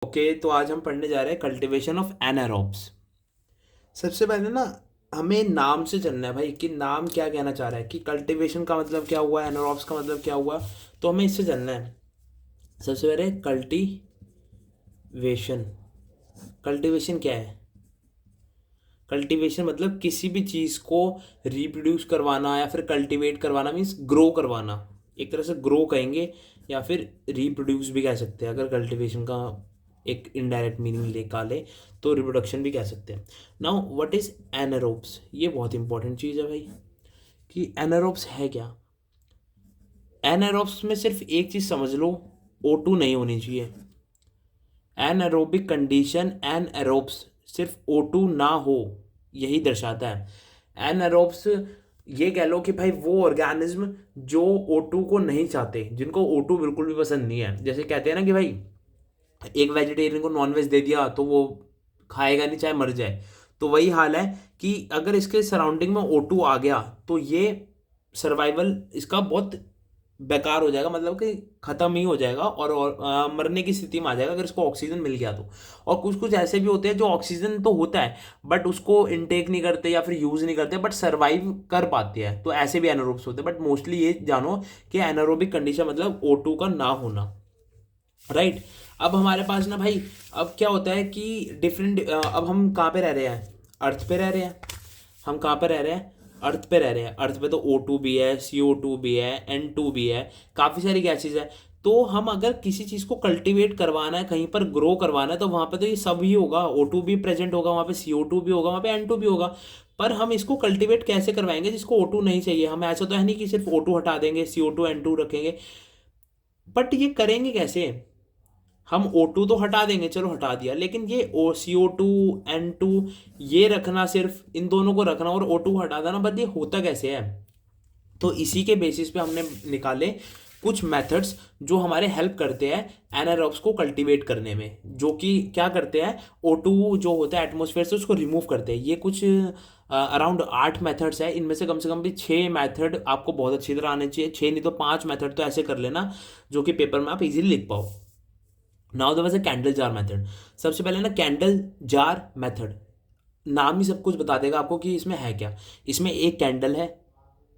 Okay, तो आज हम पढ़ने जा रहे हैं कल्टीवेशन ऑफ एनारोब्स। सबसे पहले ना हमें नाम से चलना है भाई कि नाम क्या कहना चाह रहा है, कि कल्टीवेशन का मतलब क्या हुआ, एनारोब्स का मतलब क्या हुआ। तो हमें इससे चलना है। सबसे पहले कल्टीवेशन। कल्टीवेशन क्या है? कल्टीवेशन मतलब किसी भी चीज़ को रिप्रोड्यूस करवाना या फिर कल्टीवेट करवाना, मीन्स ग्रो करवाना। एक तरह से ग्रो कहेंगे या फिर रिप्रोड्यूस भी कह सकते हैं। अगर कल्टीवेशन का एक इनडायरेक्ट मीनिंग निकाले तो रिप्रोडक्शन भी कह सकते हैं। नाउ व्हाट इज एनारोब्स, ये बहुत इंपॉर्टेंट चीज़ है भाई कि एनारोब्स है क्या। एनारोब्स में सिर्फ एक चीज़ समझ लो, O2 नहीं होनी चाहिए। एनएरोबिक कंडीशन एनएरोब्स, सिर्फ O2 ना हो यही दर्शाता है। एनएरोब्स ये कह लो कि भाई वो ऑर्गेनिज्म जो O2 को नहीं चाहते, जिनको O2 बिल्कुल भी पसंद नहीं है। जैसे कहते हैं ना कि भाई एक वेजिटेरियन को नॉनवेज दे दिया तो वो खाएगा नहीं चाहे मर जाए। तो वही हाल है कि अगर इसके सराउंडिंग में O2 आ गया तो ये सर्वाइवल इसका बहुत बेकार हो जाएगा, मतलब कि खत्म ही हो जाएगा और मरने की स्थिति में आ जाएगा अगर इसको ऑक्सीजन मिल गया तो। और कुछ कुछ ऐसे भी होते हैं जो ऑक्सीजन तो होता है बट उसको इनटेक नहीं करते या फिर यूज नहीं करते बट सर्वाइव कर पाते हैं, तो ऐसे भी एनारोब्स होते हैं। बट मोस्टली ये जानो कि एनारोबिक कंडीशन मतलब O2 का ना होना। राइट। अब हमारे पास ना भाई, अब क्या होता है कि डिफरेंट, अब हम कहाँ पे रह रहे हैं? अर्थ पे रह रहे हैं। हम कहाँ पे रह रहे हैं? अर्थ पे रह रहे हैं। अर्थ पे तो O2 भी है, CO2 भी है, N2 भी है, काफ़ी सारी गैसेज है। तो हम अगर किसी चीज़ को कल्टीवेट करवाना है, कहीं पर ग्रो करवाना है, तो वहाँ पे तो ये सब ही होगा। O2 भी प्रेजेंट होगा वहाँ पे, CO2 भी होगा वहाँ पे, N2 भी होगा। पर हम इसको कल्टीवेट कैसे करवाएंगे जिसको O2 नहीं चाहिए? हम ऐसा तो है नहीं कि सिर्फ O2 हटा देंगे, CO2 N2 रखेंगे। बट ये करेंगे कैसे? हम O2 तो हटा देंगे, चलो हटा दिया, लेकिन ये CO2 N2 ये रखना, सिर्फ इन दोनों को रखना और O2 हटा देना, बट ये होता कैसे है? तो इसी के बेसिस पे हमने निकाले कुछ मेथड्स जो हमारे हेल्प करते हैं एनारोब्स को कल्टीवेट करने में, जो कि क्या करते हैं, O2 जो होता है एटमोसफेयर से उसको रिमूव करते हैं। ये कुछ अराउंड 8 मेथड्स है। इनमें से कम भी 6 मेथड आपको बहुत अच्छी तरह आने चाहिए। 6 नहीं तो 5 मेथड तो ऐसे कर लेना जो कि पेपर में आप इजीली लिख पाओ। Now the was a candle jar method. सबसे पहले ना कैंडल जार मेथड, नाम ही सब कुछ बता देगा आपको कि इसमें है क्या। इसमें एक कैंडल है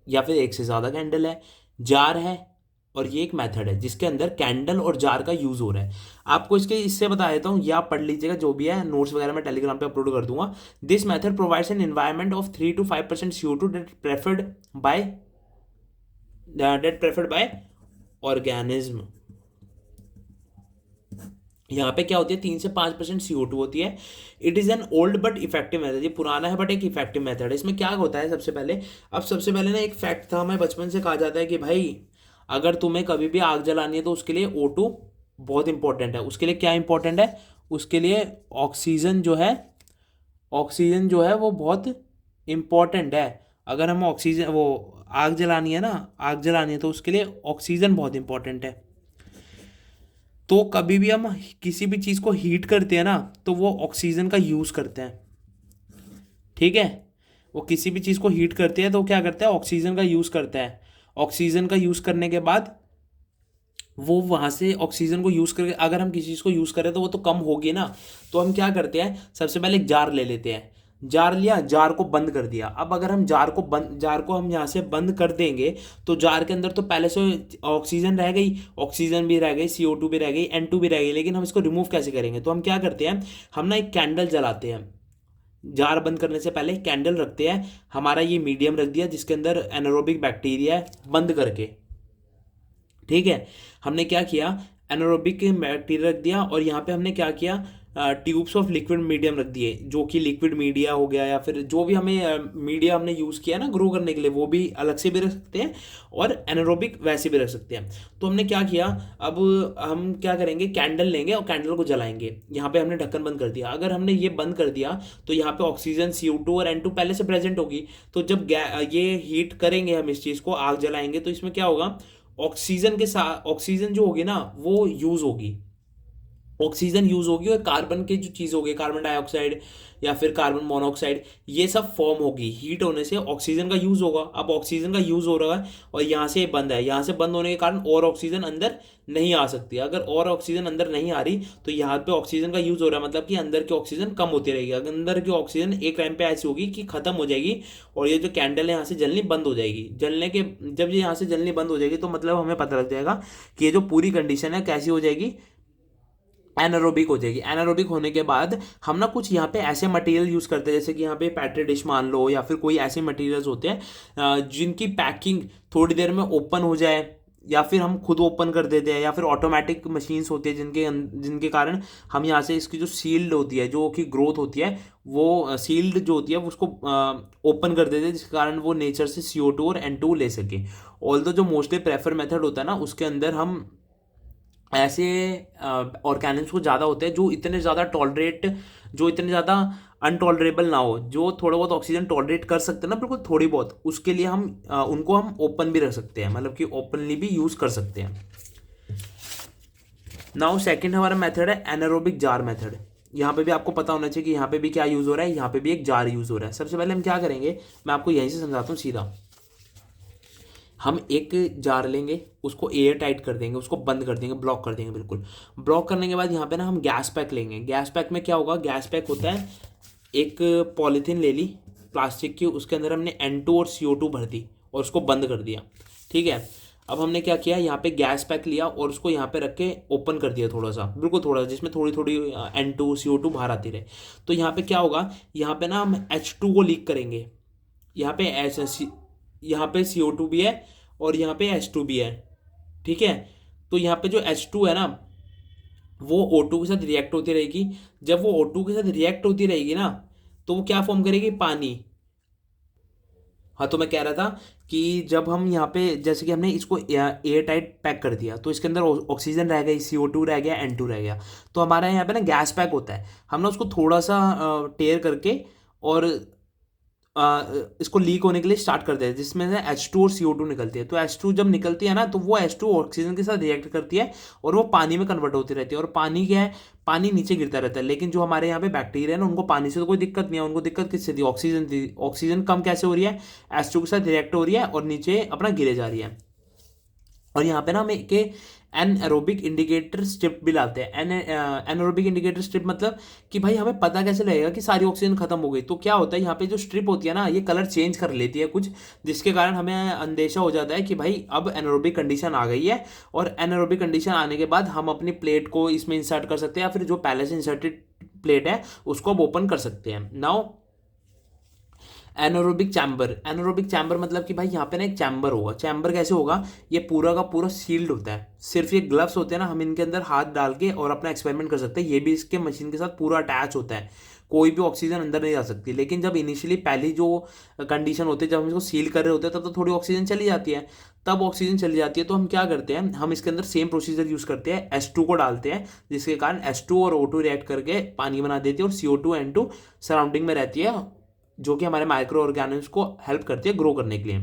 या फिर एक से ज़्यादा कैंडल है, जार है, और ये एक मेथड है जिसके अंदर कैंडल और जार का यूज़ हो रहा है। आपको इसके इससे बता देता हूँ, या आप पढ़ लीजिएगा, जो भी है नोट्स वगैरह मैं टेलीग्राम पे अपलोड कर दूंगा। This method provides an environment of 3 to 5% CO2 that preferred by organism. यहाँ पे क्या होती है, 3 से 5% CO2 होती है। It is an old but effective method, ये पुराना है बट एक इफेक्टिव मेथड है। इसमें क्या होता है सबसे पहले ना एक फैक्ट था, हमें बचपन से कहा जाता है कि भाई अगर तुम्हें कभी भी आग जलानी है तो उसके लिए O2 बहुत इंपॉर्टेंट है। उसके लिए क्या इंपॉर्टेंट है? उसके लिए ऑक्सीजन जो है वो बहुत इंपॉर्टेंट है। अगर हम ऑक्सीजन वो आग जलानी है तो उसके लिए ऑक्सीजन बहुत इंपॉर्टेंट है। तो कभी भी हम किसी भी चीज़ को हीट करते हैं ना तो वो ऑक्सीजन का यूज़ करते हैं। ठीक है। वो किसी भी चीज़ को हीट करते हैं तो क्या करता है, ऑक्सीजन का यूज़ करता है। ऑक्सीजन का यूज़ करने के बाद वो वहाँ से ऑक्सीजन को यूज़ करके, अगर हम किसी चीज़ को यूज़ करें तो वो तो कम होगी ना। तो हम क्या करते हैं, सबसे पहले एक जार ले लेते हैं। जार लिया, जार को बंद कर दिया। अब अगर हम जार को हम यहाँ से बंद कर देंगे तो जार के अंदर तो पहले से ऑक्सीजन रह गई, ऑक्सीजन भी रह गई, CO2 भी रह गई, N2 भी रह गई। लेकिन हम इसको रिमूव कैसे करेंगे? तो हम क्या करते हैं, हम ना एक कैंडल जलाते हैं। जार बंद करने से पहले कैंडल रखते हैं। हमारा ये मीडियम रख दिया जिसके अंदर एनारोबिक बैक्टीरिया है, बंद करके। ठीक है। हमने क्या किया, एनारोबिक बैक्टीरिया रख दिया, और यहाँ पे हमने क्या किया, ट्यूब्स ऑफ लिक्विड मीडियम रख दिए, जो कि लिक्विड मीडिया हो गया या फिर जो भी हमें मीडिया हमने यूज़ किया ना ग्रो करने के लिए, वो भी अलग से भी रख सकते हैं और एनारोबिक वैसे भी रख सकते हैं। तो हमने क्या किया, अब हम क्या करेंगे, कैंडल लेंगे और कैंडल को जलाएंगे। यहाँ पे हमने ढक्कन बंद कर दिया। अगर हमने ये बंद कर दिया तो यहाँ पे ऑक्सीजन, CO2 और N2 पहले से प्रेजेंट होगी। तो जब ये हीट करेंगे, हम इस चीज़ को आग जलाएंगे, तो इसमें क्या होगा, ऑक्सीजन के साथ ऑक्सीजन जो होगी ना वो यूज होगी। ऑक्सीजन यूज होगी और कार्बन की जो चीज़ होगी, कार्बन डाइऑक्साइड या फिर कार्बन मोनोऑक्साइड, ये सब फॉर्म होगी। हीट होने से ऑक्सीजन का यूज होगा। अब ऑक्सीजन का यूज हो रहा है और यहाँ से बंद है, यहाँ से बंद होने के कारण और ऑक्सीजन अंदर नहीं आ सकती। अगर और ऑक्सीजन अंदर नहीं आ रही तो यहाँ पे ऑक्सीजन का यूज हो रहा है, मतलब कि अंदर की ऑक्सीजन कम होती रहेगी। अगर अंदर की ऑक्सीजन एक टाइम पे ऐसी होगी कि खत्म हो जाएगी और ये जो कैंडल है यहाँ से जलनी बंद हो जाएगी। जब ये यहाँ से जलनी बंद हो जाएगी तो मतलब हमें पता लग जाएगा कि ये जो पूरी कंडीशन है कैसी हो जाएगी, एनारोबिक हो जाएगी। एनारोबिक होने के बाद हम ना कुछ यहाँ पे ऐसे मटेरियल यूज़ करते हैं, जैसे कि यहाँ पे पैट्री डिश मान लो, या फिर कोई ऐसे मटेरियल्स होते हैं जिनकी पैकिंग थोड़ी देर में ओपन हो जाए, या फिर हम खुद ओपन कर देते हैं, या फिर ऑटोमेटिक मशीन्स होती है जिनके कारण हम यहाँ से इसकी जो सील्ड होती है, जो कि ग्रोथ होती है, वो सील्ड जो होती है वो उसको ओपन कर देते हैं, जिसके कारण वो नेचर से CO2 और N2 ले सके। ऑल्दो जो मोस्टली प्रेफर मेथड होता है ना, उसके अंदर हम ऐसे ऑर्गेनिम्स को ज़्यादा होते हैं जो इतने ज़्यादा अनटॉलरेबल ना हो, जो थोड़ा बहुत ऑक्सीजन टॉलरेट कर सकते हैं ना, बिल्कुल थोड़ी बहुत, उसके लिए हम उनको हम ओपन भी रख सकते हैं, मतलब कि ओपनली भी यूज़ कर सकते हैं। नाउ सेकंड हमारा मेथड है एनारोबिक जार मेथड। यहाँ पे भी आपको पता होना चाहिए कि यहाँ पे भी क्या यूज़ हो रहा है, यहाँ पे भी एक जार यूज़ हो रहा है। सबसे पहले हम क्या करेंगे, मैं आपको यहीं से समझाता हूँ सीधा। हम एक जार लेंगे, उसको एयर टाइट कर देंगे, उसको बंद कर देंगे, ब्लॉक कर देंगे बिल्कुल। ब्लॉक करने के बाद यहाँ पे ना हम गैस पैक लेंगे। गैस पैक में क्या होगा, गैस पैक होता है, एक पॉलीथीन ले ली प्लास्टिक की, उसके अंदर हमने N2 और CO2 भर दी और उसको बंद कर दिया। ठीक है, अब हमने क्या किया, यहाँ पे गैस पैक लिया और उसको यहाँ पे रख के ओपन कर दिया थोड़ा सा, बिल्कुल थोड़ा सा, जिसमें थोड़ी थोड़ी N2 CO2 बाहर आती रहे। तो यहाँ पे क्या होगा, यहाँ पे ना हम H2 को लीक करेंगे। यहाँ पे यहाँ पे CO2 भी है और यहाँ पे H2 भी है। ठीक है, तो यहाँ पे जो H2 है ना, वो O2 के साथ रिएक्ट होती रहेगी। जब वो O2 के साथ रिएक्ट होती रहेगी ना, तो वो क्या फॉर्म करेगी, पानी। हाँ, तो मैं कह रहा था कि जब हम यहाँ पे, जैसे कि हमने इसको एयर टाइट पैक कर दिया, तो इसके अंदर ऑक्सीजन रह गई, CO2 रह गया, N2 रह गया। तो हमारा यहाँ पे ना गैस पैक होता है, हम ना उसको थोड़ा सा टेयर करके और इसको लीक होने के लिए स्टार्ट करते हैं, जिसमें से H2 और CO2 निकलती है। तो H2 जब निकलती है ना, तो वो H2 ऑक्सीजन के साथ रिएक्ट करती है और वो पानी में कन्वर्ट होती रहती है। और पानी क्या है, पानी नीचे गिरता रहता है। लेकिन जो हमारे यहाँ पे बैक्टीरिया है ना, उनको पानी से तो कोई दिक्कत नहीं है, उनको दिक्कत किससे थी, ऑक्सीजन थी। ऑक्सीजन कम कैसे हो रही है, H2 के साथ रिएक्ट हो रही है और नीचे अपना गिरे जा रही है। और यहाँ पे ना हम एक एनएरोबिक इंडिकेटर स्ट्रिप भी लाते हैं। एनएरोबिक इंडिकेटर स्ट्रिप मतलब कि भाई हमें पता कैसे लगेगा कि सारी ऑक्सीजन खत्म हो गई। तो क्या होता है, यहाँ पे जो स्ट्रिप होती है ना, ये कलर चेंज कर लेती है कुछ, जिसके कारण हमें अंदेशा हो जाता है कि भाई अब एनएरोबिक कंडीशन आ गई है। और एनएरोबिक कंडीशन आने के बाद हम अपनी प्लेट को इसमें इंसर्ट कर सकते हैं, या फिर जो पहले से इंसर्टेड प्लेट है उसको अब ओपन कर सकते हैं। Now anaerobic chamber. Anaerobic chamber मतलब कि भाई यहाँ पे ना एक चैम्बर होगा। चैम्बर कैसे होगा, ये पूरा का पूरा सील्ड होता है। सिर्फ ये ग्लव्स होते हैं ना, हम इनके अंदर हाथ डाल के और अपना एक्सपेरिमेंट कर सकते हैं। ये भी इसके मशीन के साथ पूरा अटैच होता है, कोई भी ऑक्सीजन अंदर नहीं जा सकती। लेकिन जब इनिशियली पहली जो कंडीशन होती है, जब हम इसको सील कर रहे होते हैं, तब तो थोड़ी ऑक्सीजन चली जाती है। तब ऑक्सीजन चली जाती है तो हम क्या करते हैं, हम इसके अंदर सेम प्रोसीजर यूज करते हैं, H2 को डालते हैं, जिसके कारण H2 और O2 रिएक्ट करके पानी बना देती है और CO2 N2 सराउंडिंग में रहती है, जो कि हमारे माइक्रो ऑर्गेनिम्स को हेल्प करती है ग्रो करने के लिए।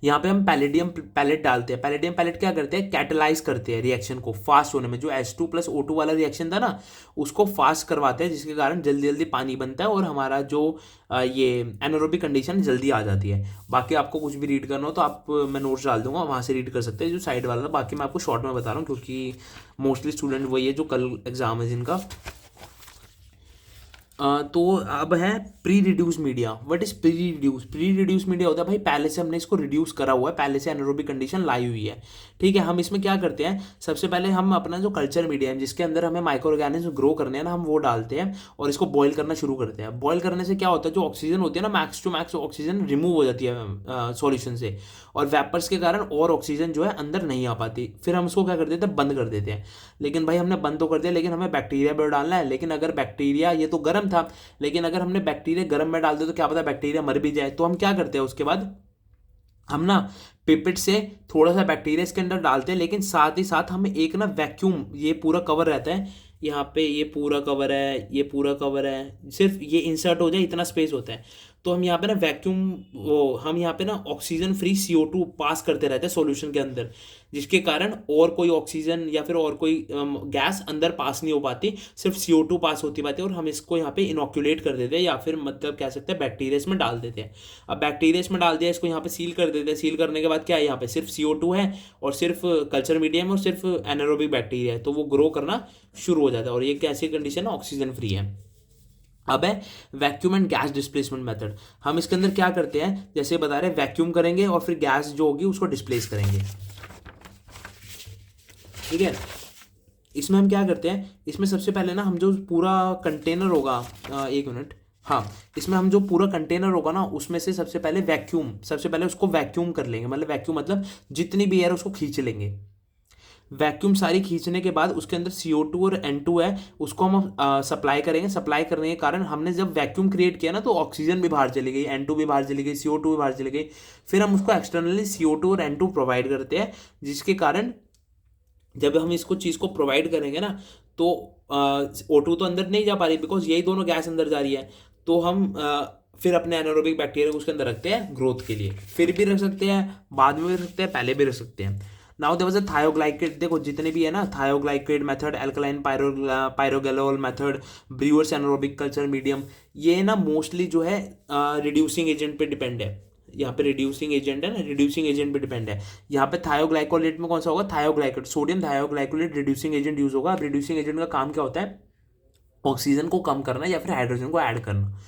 यहाँ पे हम पैलेडियम पैलेट डालते हैं। पैलेडियम पैलेट क्या करते हैं, कैटलाइज करते हैं रिएक्शन को फास्ट होने में। जो H2 प्लस O2 वाला रिएक्शन था ना, उसको फास्ट करवाते हैं, जिसके कारण जल्दी जल्दी पानी बनता है और हमारा जो ये एनारोबिक कंडीशन जल्दी आ जाती है। बाकी आपको कुछ भी रीड करना हो तो आप, मैं नोट्स डाल दूंगा, वहाँ से रीड कर सकते हैं जो साइड वाला। बाकी मैं आपको शॉर्ट में बता रहा हूँ, क्योंकि मोस्टली स्टूडेंट वही है जो कल एग्जाम है जिनका। तो अब है pre reduce media. What is pre reduce? Pre reduce media होता है भाई पहले से हमने इसको रिड्यूस करा हुआ है, पहले से एनारोबिक कंडीशन लाई हुई है। ठीक है, हम इसमें क्या करते हैं, सबसे पहले हम अपना जो कल्चर मीडिया है जिसके अंदर हमें माइक्रो ऑर्गेनिज्म ग्रो करने हैं ना, हम वो डालते हैं और इसको बॉईल करना शुरू करते हैं। बॉईल करने से क्या होता है, जो ऑक्सीजन होती है ना, max to max oxygen remove हो जाती है सॉल्यूशन से, और वेपर्स के कारण और ऑक्सीजन जो है अंदर नहीं आ पाती। फिर हम उसको क्या कर देते हैं, बंद कर देते हैं। लेकिन भाई हमने बंद तो कर दिया, लेकिन हमें बैक्टीरिया भी डालना है। लेकिन अगर बैक्टीरिया, ये तो गर्म था, लेकिन अगर हमने बैक्टीरिया गर्म में डाल दिया तो क्या पता बैक्टीरिया मर भी जाए। तो हम क्या करते हैं, उसके बाद हम ना पिपेट से थोड़ा सा बैक्टीरिया इसके अंदर डालते हैं, लेकिन साथ ही साथ हमें एक ना वैक्यूम, ये पूरा कवर रहता है, यहाँ पे ये पूरा कवर है, ये पूरा कवर है, सिर्फ ये इंसर्ट हो जाए इतना स्पेस होता है। तो हम यहाँ पे ना वैक्यूम वो हम यहाँ पे ना ऑक्सीजन फ्री CO2 पास करते रहते हैं सॉल्यूशन के अंदर, जिसके कारण और कोई ऑक्सीजन या फिर और कोई गैस अंदर पास नहीं हो पाती, सिर्फ CO2 पास होती पाती है, और हम इसको यहाँ पे इनोक्यूलेट कर देते हैं, या फिर मतलब कह सकते हैं बैक्टीरिया इसमें डाल देते हैं। अब बैक्टीरिया इसमें डाल दिया, इसको यहाँ पे सील कर देते हैं। सील करने के बाद क्या है, यहाँ पे सिर्फ CO2 है और सिर्फ कल्चर मीडियम और सिर्फ एनारोबिक बैक्टीरिया है, तो वो ग्रो करना शुरू हो जाता है, और ये कैसी कंडीशन है, ऑक्सीजन फ्री है। अब है vacuum and gas displacement method. हम इसके अंदर क्या करते हैं, जैसे बता रहे हैं वैक्यूम करेंगे और फिर गैस जो होगी उसको डिस्प्लेस करेंगे, ठीक है। इसमें हम क्या करते हैं, इसमें सबसे पहले ना हम जो पूरा कंटेनर होगा, एक मिनट, हाँ, इसमें हम जो पूरा कंटेनर होगा ना उसमें से सबसे पहले उसको वैक्यूम कर लेंगे, मतलब वैक्यूम मतलब जितनी भी एयर उसको खींच लेंगे। वैक्यूम सारी खींचने के बाद उसके अंदर CO2 और N2 है, उसको हम सप्लाई करेंगे। सप्लाई करने के कारण हमने जब वैक्यूम क्रिएट किया ना तो ऑक्सीजन भी बाहर चली गई, N2 भी बाहर चली गई, CO2 भी बाहर चली गई। फिर हम उसको एक्सटर्नली CO2 और N2 प्रोवाइड करते हैं, जिसके कारण जब हम इसको चीज़ को प्रोवाइड करेंगे ना तो O2 तो अंदर नहीं जा पा रही, बिकॉज यही दोनों गैस अंदर जा रही है। तो हम फिर अपने एनारोबिक बैक्टीरिया को उसके अंदर रखते हैं ग्रोथ के लिए। फिर भी रख सकते हैं, बाद में भी रख सकते हैं, पहले भी रख सकते हैं। Now there was a thioglycolate, देखो जितने भी है ना, thioglycolate method, alkaline pyrogallol method, Brewer's anaerobic culture medium, ये ना मोस्टली जो है रिड्यूसिंग एजेंट पे डिपेंड है। यहाँ पे रिड्यूसिंग एजेंट है ना, रिड्यूसिंग एजेंट पे डिपेंड है। यहाँ पे थायोग्लाइकोलेट में कौन सा होगा, थायोग्लाइकेट, सोडियम थायोग्लाइकोलेट रिड्यूसिंग एजेंट यूज होगा। अब रिड्यूसिंग एजेंट का काम क्या होता है, ऑक्सीजन को कम करना या फिर हाइड्रोजन को ऐड करना।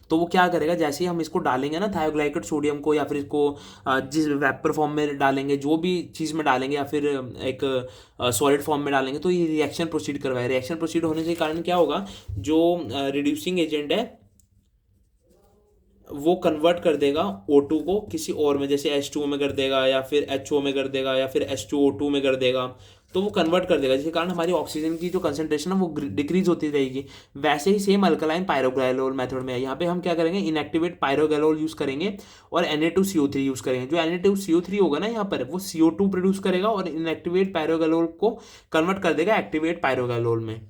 तो वो क्या करेगा, जैसे ही हम इसको डालेंगे ना थायोग्लाइकेट सोडियम को, या फिर इसको जिस वेपर फॉर्म में डालेंगे, जो भी चीज़ में डालेंगे, या फिर एक सॉलिड फॉर्म में डालेंगे, तो ये रिएक्शन प्रोसीड करवाए। रिएक्शन प्रोसीड होने के कारण क्या होगा, जो रिड्यूसिंग एजेंट है वो कन्वर्ट कर देगा O2 को किसी और में, जैसे H2O में कर देगा, या फिर HO में कर देगा, या फिर H2O2 में कर देगा। तो वो कन्वर्ट कर देगा, जिसके कारण हमारी ऑक्सीजन की जो कंसंट्रेशन है वो डिक्रीज होती रहेगी। वैसे ही सेम अल्कलाइन पायरोगैलोल मेथड में है। यहाँ पे हम क्या करेंगे, इनएक्टिवेट पायरोगैलोल यूज करेंगे और Na2CO3 यूज करेंगे। जो Na2CO3 होगा ना यहाँ पर, वो CO2 प्रोड्यूस करेगा और इनएक्टिवेट पायरोगैलोल को कन्वर्ट कर देगा एक्टिवेट पायरोगैलोल में,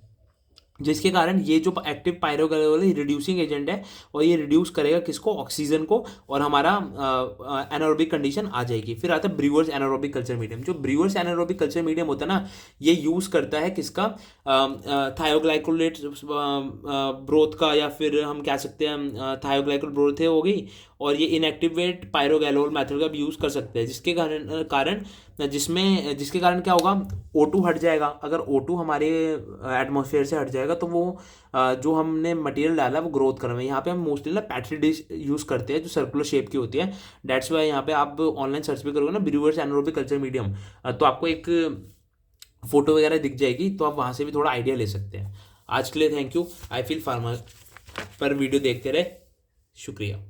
जिसके कारण ये जो एक्टिव पायरोगैलोल है रिड्यूसिंग एजेंट है, और ये रिड्यूस करेगा किसको, ऑक्सीजन को, और हमारा एनारोबिक कंडीशन आ जाएगी। फिर आता है ब्रीवर्स एनारोबिक कल्चर मीडियम। जो ब्रीवर्स एनारोबिक कल्चर मीडियम होता है ना, ये यूज करता है किसका, थायोग्लाइकोलेट ब्रोथ का, या फिर हम कह सकते हैं थायोग्लाइकोल ब्रोथ हो गई, और ये इनएक्टिवेट पायरोगैलोल मेथड का भी यूज कर सकते हैं, जिसके कारण जिसके कारण क्या होगा, O2 हट जाएगा। अगर O2 हमारे एटमॉस्फेयर से हट जाएगा तो वो जो हमने मटेरियल डाला है वो ग्रोथ कर रहा है। यहाँ पे हम मोस्टली ना पैट्री डिश यूज़ करते हैं जो सर्कुलर शेप की होती है। डेट्स वाई यहाँ पे आप ऑनलाइन सर्च भी करोगे ना, ब्रीवर्स एनारोबिक कल्चर मीडियम, तो आपको एक फोटो वगैरह दिख जाएगी, तो आप वहाँ से भी थोड़ा आइडिया ले सकते हैं। आज के लिए thank you. I feel pharma पर वीडियो देखते रहे, शुक्रिया।